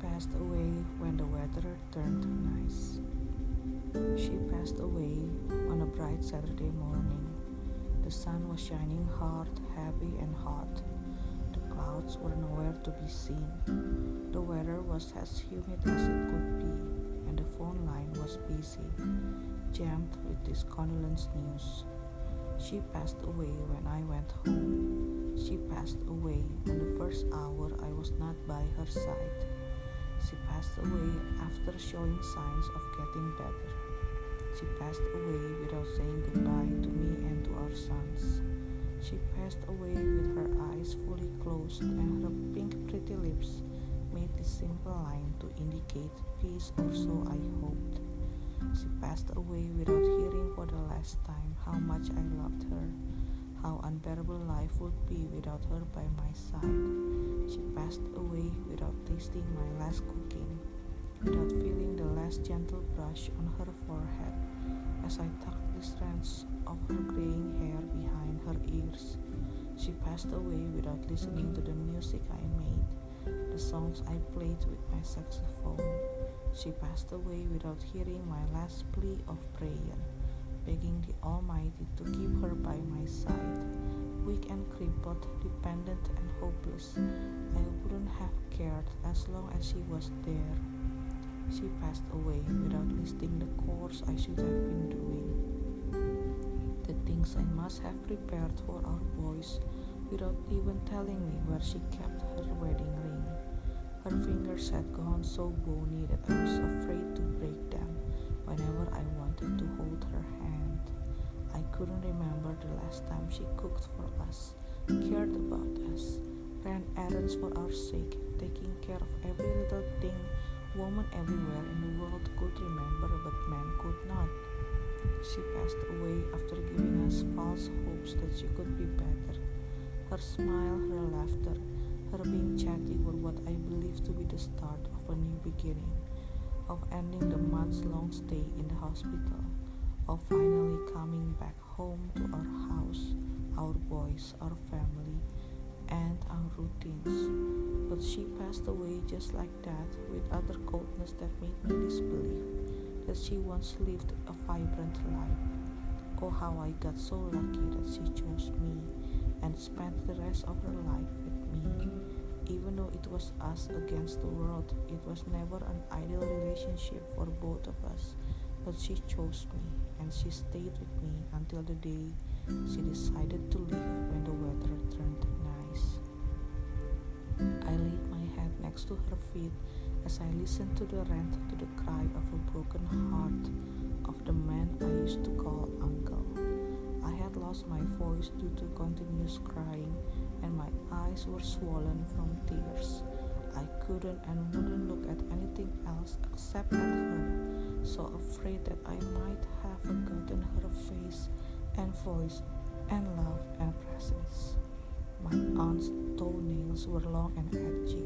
passed away when the weather turned nice. She passed away on a bright Saturday morning. The sun was shining hard, heavy, and hot. The clouds were nowhere to be seen. The weather was as humid as it could be, and the phone line was busy, jammed with this condolence news. She passed away when I went home. She passed away on the first hour I was not by her side. She passed away after showing signs of getting better. She passed away without saying goodbye to me and to our sons. She passed away with her eyes fully closed and her pink pretty lips made this simple line to indicate peace, or so I hoped. She passed away without hearing for the last time how much I loved her, how unbearable life would be without her by my side. She passed away without tasting my last cooking, without feeling the last gentle brush on her forehead as I tucked the strands of her graying hair behind her ears. She passed away without listening to the music I made, the songs I played with my saxophone. She passed away without hearing my last plea of prayer, begging the Almighty to keep her by my side. Weak and crippled, dependent and hopeless, I wouldn't have cared as long as she was there. She passed away without listing the course I should have been doing, the things I must have prepared for our boys, without even telling me where she kept her wedding ring. Her fingers had gone so bony that I was afraid to break them whenever I wanted to hold her hand. I couldn't remember the last time she cooked for us, cared about us, ran errands for our sake, taking care of every little thing women everywhere in the world could remember but men could not. She passed away after giving us false hopes that she could be better. Her smile, her laughter, her being chatty were what I believed to be the start of a new beginning, of ending the months-long stay in the hospital, of finally coming back home to our house, our boys, our family, and our routines. But she passed away just like that, with utter coldness that made me disbelieve that she once lived a vibrant life. Oh, how I got so lucky that she chose me and spent the rest of her life with me. Even though it was us against the world, it was never an ideal relationship for both of us. But she chose me, and she stayed with me until the day she decided to leave when the weather turned nice. I laid my head next to her feet as I listened to the rant, to the cry of a broken heart of the man I used to call uncle. I had lost my voice due to continuous crying, and my eyes were swollen from tears. I couldn't and wouldn't look at anything else except at her, so afraid that I might have forgotten her face and voice and love and presence. My aunt's toenails were long and edgy,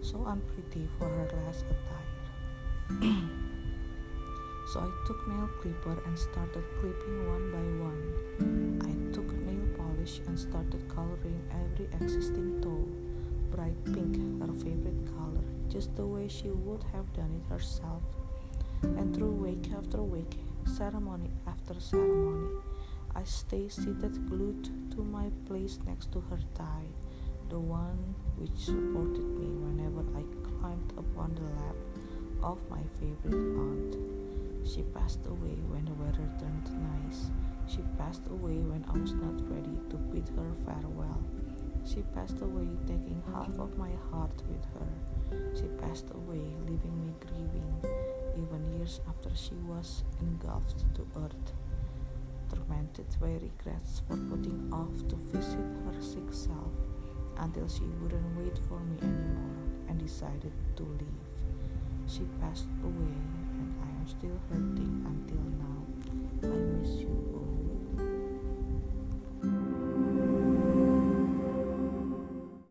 so unpretty for her last attire. So I took nail clipper and started clipping one by one. I took nail polish and started coloring every existing toe, bright pink, her favorite color, just the way she would have done it herself. And through week after week, ceremony after ceremony, I stayed seated glued to my place next to her thigh, the one which supported me whenever I climbed upon the lap of my favorite aunt. She passed away when the weather turned nice. She passed away when I was not ready to bid her farewell. She passed away taking half of my heart with her. She passed away leaving me grieving, even years after she was engulfed to earth, tormented by regrets for putting off to visit her sick self until she wouldn't wait for me anymore and decided to leave. She passed away and I am still hurting until now. I miss you.